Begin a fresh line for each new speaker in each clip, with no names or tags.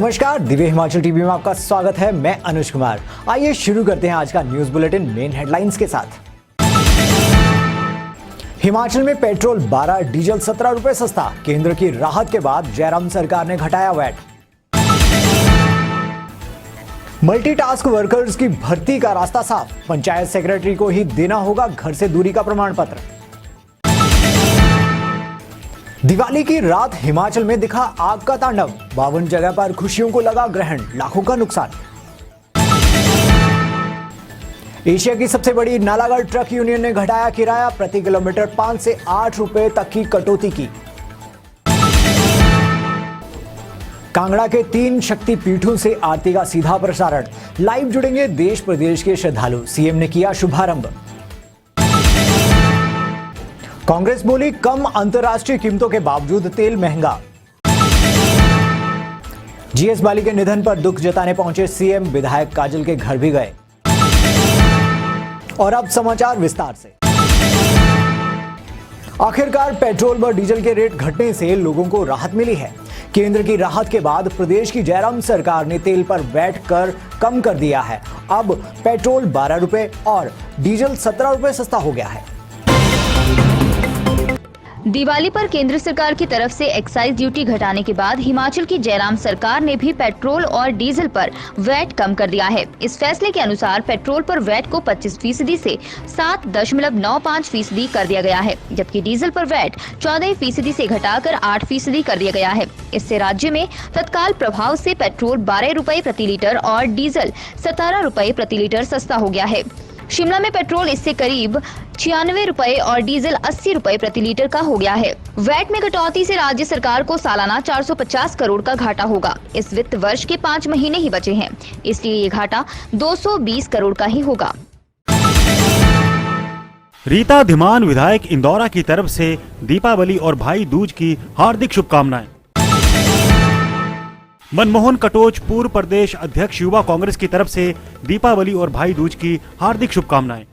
नमस्कार, दिव्य हिमाचल टीवी में आपका स्वागत है। मैं अनुज कुमार। आइए शुरू करते हैं आज का न्यूज बुलेटिन मेन हेडलाइंस के साथ। हिमाचल में पेट्रोल 12, डीजल 17 रुपए सस्ता। केंद्र की राहत के बाद जयराम सरकार ने घटाया वैट। मल्टीटास्क वर्कर्स की भर्ती का रास्ता साफ। पंचायत सेक्रेटरी को ही देना होगा घर से दूरी का प्रमाण पत्र। दिवाली की रात हिमाचल में दिखा आग का तांडव। 52 जगह पर खुशियों को लगा ग्रहण, लाखों का नुकसान। एशिया की सबसे बड़ी नालागढ़ ट्रक यूनियन ने घटाया किराया। प्रति किलोमीटर 5 से 8 रुपए तक की कटौती की। कांगड़ा के 3 शक्तिपीठों से आरती का सीधा प्रसारण। लाइव जुड़ेंगे देश प्रदेश के श्रद्धालु। सीएम ने किया शुभारंभ। कांग्रेस बोली कम अंतर्राष्ट्रीय कीमतों के बावजूद तेल महंगा। जीएस बाली के निधन पर दुख जताने पहुंचे सीएम। विधायक काजल के घर भी गए। और अब समाचार विस्तार से। आखिरकार पेट्रोल व डीजल के रेट घटने से लोगों को राहत मिली है। केंद्र की राहत के बाद प्रदेश की जयराम सरकार ने तेल पर वैट कर कम कर दिया है। अब पेट्रोल 12 रुपए और डीजल 17 रुपए सस्ता हो गया है।
दिवाली पर केंद्र सरकार की तरफ से एक्साइज ड्यूटी घटाने के बाद हिमाचल की जयराम सरकार ने भी पेट्रोल और डीजल पर वैट कम कर दिया है। इस फैसले के अनुसार पेट्रोल पर वैट को 25% से 7.95% कर दिया गया है, जबकि डीजल पर वैट 14% से घटाकर 8% कर दिया गया है। इससे राज्य में तत्काल प्रभाव से पेट्रोल 12 रुपए प्रति लीटर और डीजल 17 रुपए प्रति लीटर सस्ता हो गया है। शिमला में पेट्रोल इससे करीब 96 रुपए और डीजल 80 रुपए प्रति लीटर का हो गया है। वैट में कटौती से राज्य सरकार को सालाना 450 करोड़ का घाटा होगा। इस वित्त वर्ष के 5 महीने ही बचे हैं, इसलिए ये घाटा 220 करोड़ का ही होगा।
रीता धीमान विधायक इंदौरा की तरफ से दीपावली और भाई दूज की हार्दिक शुभकामनाएं। मनमोहन कटोच पूर्व प्रदेश अध्यक्ष युवा कांग्रेस की तरफ से दीपावली और भाई दूज की हार्दिक शुभकामनाएं।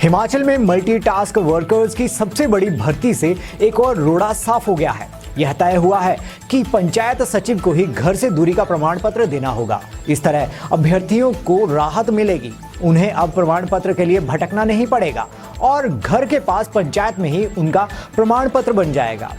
हिमाचल में मल्टीटास्क वर्कर्स की सबसे बड़ी भर्ती से एक और रोड़ा साफ हो गया है। यह तय हुआ है कि पंचायत सचिव को ही घर से दूरी का प्रमाण पत्र देना होगा। इस तरह अभ्यर्थियों को राहत मिलेगी। उन्हें अब प्रमाण पत्र के लिए भटकना नहीं पड़ेगा और घर के पास पंचायत में ही उनका प्रमाण पत्र बन जाएगा।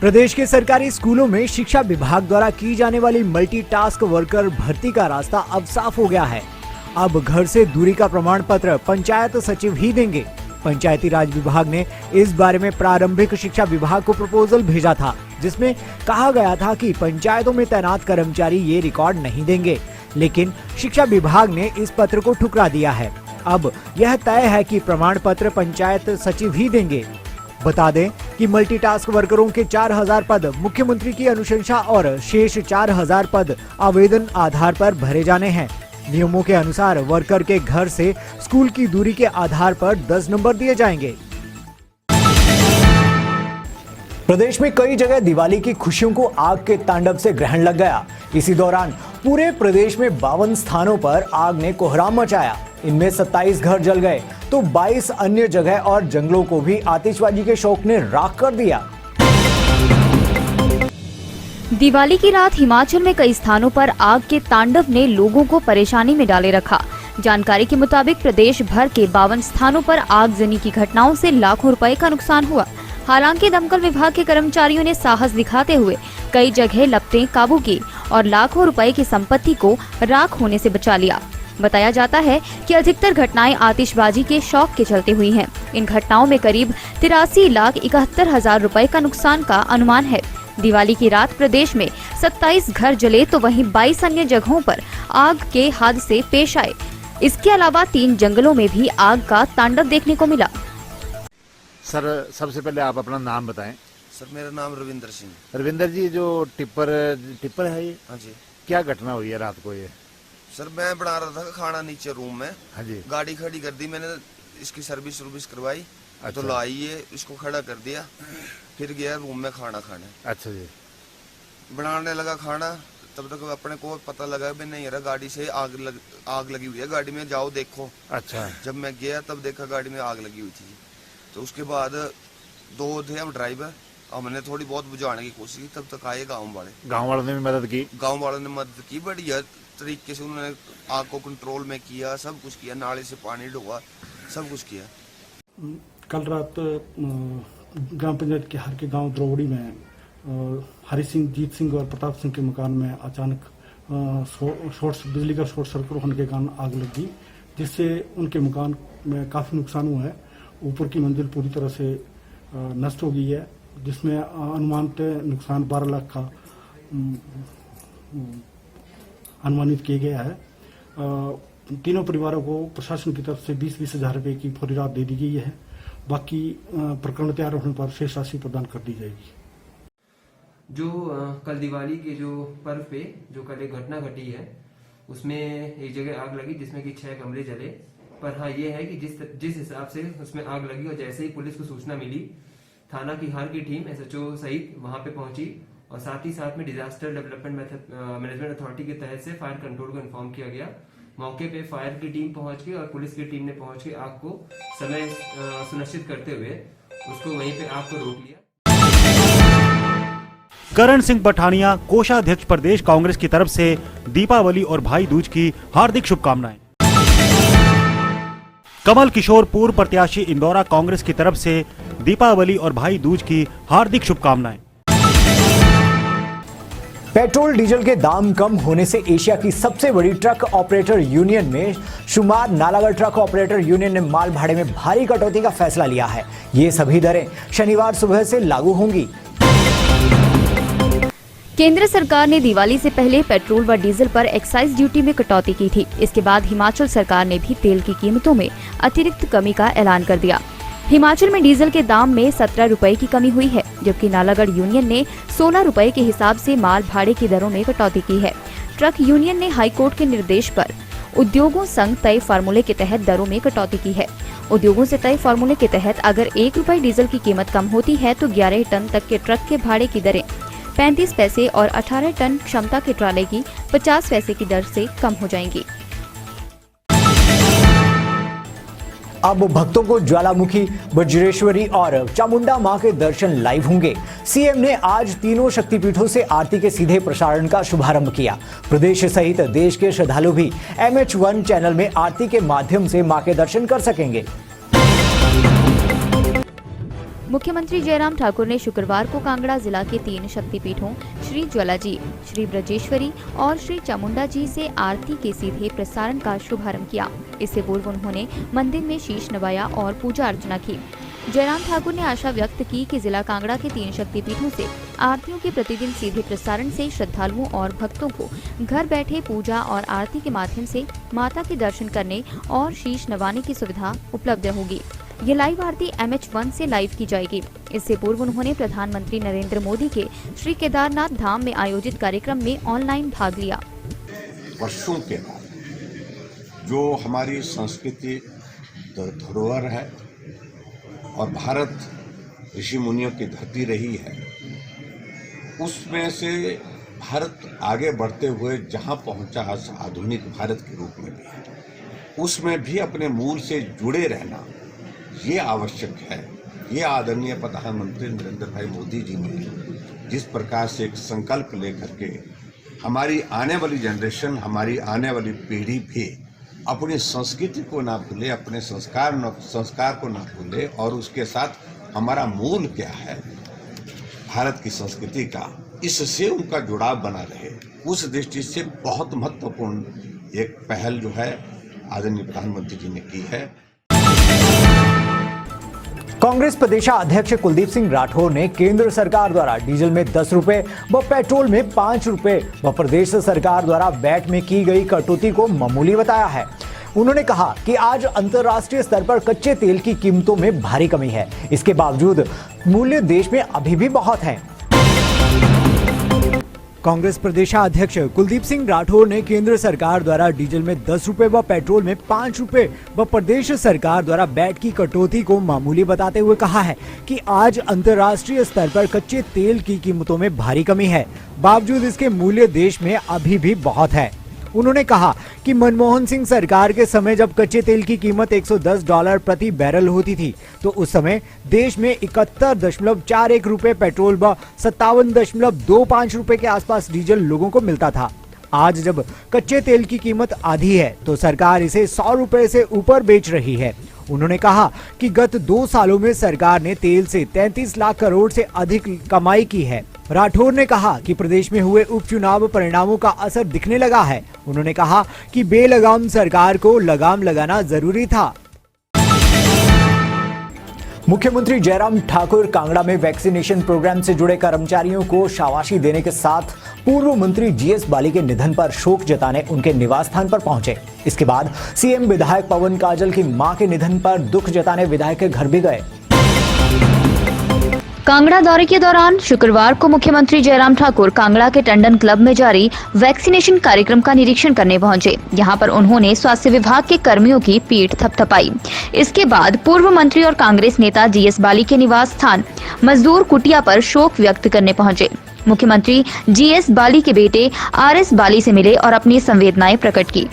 प्रदेश के सरकारी स्कूलों में शिक्षा विभाग द्वारा की जाने वाली मल्टीटास्क वर्कर भर्ती का रास्ता अब साफ हो गया है। अब घर से दूरी का प्रमाण पत्र पंचायत सचिव ही देंगे। पंचायती राज विभाग ने इस बारे में प्रारंभिक शिक्षा विभाग को प्रपोजल भेजा था, जिसमें कहा गया था कि पंचायतों में तैनात कर्मचारी ये रिकॉर्ड नहीं देंगे, लेकिन शिक्षा विभाग ने इस पत्र को ठुकरा दिया है। अब यह तय है कि प्रमाण पत्र पंचायत सचिव ही देंगे। बता दें कि मल्टीटास्क वर्करों के 4000 पद मुख्यमंत्री की अनुशंसा और शेष 4000 पद आवेदन आधार पर भरे जाने हैं। नियमों के अनुसार वर्कर के घर से स्कूल की दूरी के आधार पर 10 नंबर दिए जाएंगे। प्रदेश में कई जगह दिवाली की खुशियों को आग के तांडव से ग्रहण लग गया। इसी दौरान पूरे प्रदेश में 52 स्थानों पर आग ने कोहराम मचाया। इनमें 27 घर जल गए तो 22 अन्य जगह और जंगलों को भी आतिशबाजी के शौक ने राख कर दिया।
दिवाली की रात हिमाचल में कई स्थानों पर आग के तांडव ने लोगों को परेशानी में डाले रखा। जानकारी के मुताबिक प्रदेश भर के 52 स्थानों पर आगजनी की घटनाओं से लाखों रुपए का नुकसान हुआ। हालांकि दमकल विभाग के कर्मचारियों ने साहस दिखाते हुए कई जगह लपटें काबू की और लाखों रुपए की संपत्ति को राख होने से बचा लिया। बताया जाता है कि अधिकतर घटनाएं आतिशबाजी के शौक के चलते हुई हैं। इन घटनाओं में करीब 83,71,000 रुपए का नुकसान का अनुमान है। दिवाली की रात प्रदेश में 27 घर जले तो वहीं 22 अन्य जगहों पर आग के हादसे पेश आए। इसके अलावा 3 जंगलों में भी आग का तांडव देखने को मिला।
सर, सबसे पहले आप अपना नाम बताएं।
सर, मेरा नाम रविंदर सिंह।
रविंदर जी, जो टिप्पर है ये?
हाँ जी।
क्या घटना हुई है रात को ये?
सर, मैं बना रहा था खाना नीचे रूम में।
हाँ जी।
गाड़ी खड़ी कर दी मैंने, इसकी सर्विस करवाई।
अच्छा।
तो लाई ये, इसको खड़ा कर दिया, फिर गया रूम में खाना खाने।
अच्छा जी।
बनाने लगा खाना, तब तक अपने को पता लगा भी नहीं, गाड़ी से आग लगी हुई है, गाड़ी में जाओ देखो।
अच्छा।
जब मैं गया तब देखा गाड़ी में आग लगी हुई थी। तो उसके बाद 2 थे हम ड्राइवर हमने थोड़ी बहुत बुझाने की कोशिश की, तब तक आए गाँव
वालों ने भी मदद की।
गाँव वालों ने मदद की, बढ़िया तरीके से उन्होंने आग को कंट्रोल में किया, सब कुछ किया, नाले से पानी ढोआ, सब कुछ किया।
कल रात ग्राम पंचायत के हर के गांव द्रोवड़ी में हरि सिंह, जीत सिंह और प्रताप सिंह के मकान में अचानक बिजली का शॉर्ट सर्किट होने के कारण आग लग गई, जिससे उनके मकान में काफ़ी नुकसान हुआ है। ऊपर की मंजिल पूरी तरह से नष्ट हो गई है, जिसमें अनुमानित नुकसान 12 लाख का अनुमानित किया गया है। तीनों परिवारों को प्रशासन की तरफ से 20-20 हज़ार रुपये की फौरी राहत दे दी गई है। बाकी प्रकरण तैयार होने पर शेष राशि प्रदान कर दी जाएगी।
जो कल दिवाली के जो पर्व पे जो कल एक घटना घटी है, उसमें एक जगह आग लगी जिसमें कि 6 कमरे जले। पर हाँ, ये है कि जिस हिसाब से उसमें आग लगी और जैसे ही पुलिस को सूचना मिली, थाना की हर की टीम SHO सहित वहां पे पहुंची और साथ ही साथ में डिजास्टर डेवलपमेंट मैनेजमेंट अथॉरिटी के तहत से फायर कंट्रोल को इन्फॉर्म किया गया। मौके पे फायर की टीम पहुंच गई और पुलिस की टीम ने पहुंच के आग को समय सुनिश्चित करते हुए उसको वहीं पे आग को रोक लिया।
करण सिंह पठानिया, कोषाध्यक्ष प्रदेश कांग्रेस की तरफ से दीपावली और भाई दूज की हार्दिक शुभकामनाएं। कमल किशोर, पूर्व प्रत्याशी इंदौरा कांग्रेस की तरफ से दीपावली और भाई दूज की हार्दिक शुभकामनाएं।
पेट्रोल डीजल के दाम कम होने से एशिया की सबसे बड़ी ट्रक ऑपरेटर यूनियन में शुमार नालागढ़ ट्रक ऑपरेटर यूनियन ने माल भाड़े में भारी कटौती का फैसला लिया है। ये सभी दरें शनिवार सुबह से लागू होंगी।
केंद्र सरकार ने दिवाली से पहले पेट्रोल व डीजल पर एक्साइज ड्यूटी में कटौती की थी। इसके बाद हिमाचल सरकार ने भी तेल की कीमतों में अतिरिक्त कमी का ऐलान कर दिया। हिमाचल में डीजल के दाम में 17 रुपए की कमी हुई है, जबकि नालागढ़ यूनियन ने 16 रुपए के हिसाब से माल भाड़े की दरों में कटौती की है। ट्रक यूनियन ने हाईकोर्ट के निर्देश पर उद्योगों संग तय फार्मूले के तहत दरों में कटौती की है। उद्योगों से तय फार्मूले के तहत अगर 1 रुपए डीजल की कीमत कम होती है तो 11 टन तक के ट्रक के भाड़े की दरें 35 पैसे और 18 टन क्षमता के ट्राले की 50 पैसे की दर से कम हो जाएंगी।
अब भक्तों को ज्वालामुखी, वज्रेश्वरी और चामुंडा मां के दर्शन लाइव होंगे। सीएम ने आज तीनों शक्तिपीठों से आरती के सीधे प्रसारण का शुभारंभ किया। प्रदेश सहित देश के श्रद्धालु भी MH1 चैनल में आरती के माध्यम से मां के दर्शन कर सकेंगे।
मुख्यमंत्री जयराम ठाकुर ने शुक्रवार को कांगड़ा जिला के 3 शक्तिपीठों श्री ज्वालाजी, श्री ब्रजेश्वरी और श्री चामुंडा जी से आरती के सीधे प्रसारण का शुभारंभ किया। इससे पूर्व उन्होंने मंदिर में शीश नवाया और पूजा अर्चना की। जयराम ठाकुर ने आशा व्यक्त की कि जिला कांगड़ा के 3 शक्तिपीठों से आरतियों के प्रतिदिन सीधे प्रसारण से श्रद्धालुओं और भक्तों को घर बैठे पूजा और आरती के माध्यम से माता के दर्शन करने और शीश नवाने की सुविधा उपलब्ध होगी। ये लाइव आरती MH1 से लाइव की जाएगी। इससे पूर्व उन्होंने प्रधानमंत्री नरेंद्र मोदी के श्री केदारनाथ धाम में आयोजित कार्यक्रम में ऑनलाइन भाग लिया।
वर्षों के बाद जो हमारी संस्कृति धरोहर है और भारत ऋषि मुनियों की धरती रही है, उसमें से भारत आगे बढ़ते हुए जहां पहुंचा आधुनिक भारत के रूप में भी, उसमें भी अपने मूल से जुड़े रहना ये आवश्यक है। ये आदरणीय प्रधानमंत्री नरेंद्र भाई मोदी जी ने जिस प्रकार से एक संकल्प लेकर के हमारी आने वाली जनरेशन, हमारी आने वाली पीढ़ी भी अपनी संस्कृति को ना भूले, अपने संस्कार को ना भूले और उसके साथ हमारा मूल क्या है भारत की संस्कृति का, इससे उनका जुड़ाव बना रहे, उस दृष्टि से बहुत महत्वपूर्ण एक पहल जो है आदरणीय प्रधानमंत्री जी ने की है।
कांग्रेस प्रदेशाध्यक्ष कुलदीप सिंह राठौर ने केंद्र सरकार द्वारा डीजल में 10 रुपए व पेट्रोल में 5 रुपए व प्रदेश सरकार द्वारा वैट में की गई कटौती को मामूली बताया है। उन्होंने कहा कि आज अंतर्राष्ट्रीय स्तर पर कच्चे तेल की कीमतों में भारी कमी है, इसके बावजूद मूल्य देश में अभी भी बहुत है। कांग्रेस प्रदेशाध्यक्ष कुलदीप सिंह राठौर ने केंद्र सरकार द्वारा डीजल में 10 रुपए व पेट्रोल में 5 रुपए व प्रदेश सरकार द्वारा वैट की कटौती को मामूली बताते हुए कहा है कि आज अंतर्राष्ट्रीय स्तर पर कच्चे तेल की कीमतों में भारी कमी है, बावजूद इसके मूल्य देश में अभी भी बहुत है। उन्होंने कहा कि मनमोहन सिंह सरकार के समय जब कच्चे तेल की कीमत $110 प्रति बैरल होती थी तो उस समय देश में 71.41 रुपए पेट्रोल व 57.25 रुपए के आसपास डीजल लोगों को मिलता था। आज जब कच्चे तेल की कीमत आधी है तो सरकार इसे 100 रुपए से ऊपर बेच रही है। उन्होंने कहा कि गत 2 सालों में सरकार ने तेल से 33 लाख करोड़ से अधिक कमाई की है। राठौर ने कहा कि प्रदेश में हुए उपचुनाव परिणामों का असर दिखने लगा है। उन्होंने कहा कि बेलगाम सरकार को लगाम लगाना जरूरी था। मुख्यमंत्री जयराम ठाकुर कांगड़ा में वैक्सीनेशन प्रोग्राम से जुड़े कर्मचारियों को शाबाशी देने के साथ पूर्व मंत्री जीएस बाली के निधन पर शोक जताने उनके निवास स्थान पर पहुंचे। इसके बाद सीएम विधायक पवन काजल की मां के निधन पर दुख जताने विधायक के घर भी गए।
कांगड़ा दौरे के दौरान शुक्रवार को मुख्यमंत्री जयराम ठाकुर कांगड़ा के टंडन क्लब में जारी वैक्सीनेशन कार्यक्रम का निरीक्षण करने पहुंचे। यहां पर उन्होंने स्वास्थ्य विभाग के कर्मियों की पीठ थपथपाई। इसके बाद पूर्व मंत्री और कांग्रेस नेता जीएस बाली के निवास स्थान मजदूर कुटिया पर शोक व्यक्त करने पहुंचे। मुख्यमंत्री जीएस बाली के बेटे आरएस बाली से मिले और अपनी संवेदनाएं प्रकट की।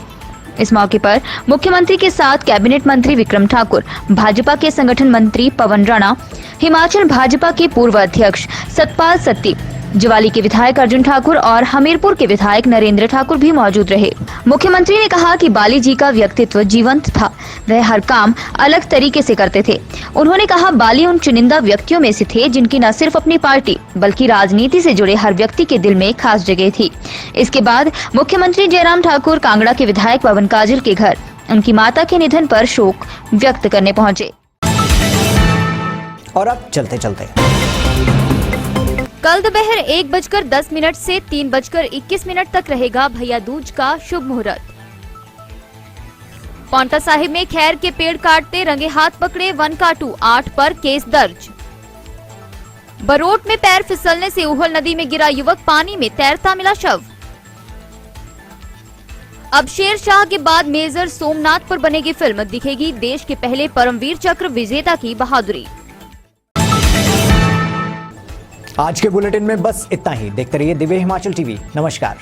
इस मौके पर मुख्यमंत्री के साथ कैबिनेट मंत्री विक्रम ठाकुर, भाजपा के संगठन मंत्री पवन राणा, हिमाचल भाजपा के पूर्व अध्यक्ष सतपाल सत्ती, ज्वाली के विधायक अर्जुन ठाकुर और हमीरपुर के विधायक नरेंद्र ठाकुर भी मौजूद रहे। मुख्यमंत्री ने कहा कि बाली जी का व्यक्तित्व जीवंत था, वह हर काम अलग तरीके से करते थे। उन्होंने कहा बाली उन चुनिंदा व्यक्तियों में से थे जिनकी न सिर्फ अपनी पार्टी बल्कि राजनीति से जुड़े हर व्यक्ति के दिल में खास जगह थी। इसके बाद मुख्यमंत्री जयराम ठाकुर कांगड़ा के विधायक पवन काजल के घर उनकी माता के निधन पर शोक व्यक्त करने पहुंचे।
और अब चलते चलते
कल दोपहर 1:10 से 3:21 तक रहेगा भैया दूज का शुभ मुहूर्त। पांवटा साहिब में खैर के पेड़ काटते रंगे हाथ पकड़े वन काटू, 8 पर केस दर्ज। बरोट में पैर फिसलने से उहल नदी में गिरा युवक, पानी में तैरता मिला शव। अब शेर शाह के बाद मेजर सोमनाथ पर बनेगी फिल्म, दिखेगी देश के पहले परमवीर चक्र विजेता की बहादुरी।
आज के बुलेटिन में बस इतना ही। देखते रहिए दिव्य हिमाचल टीवी। नमस्कार।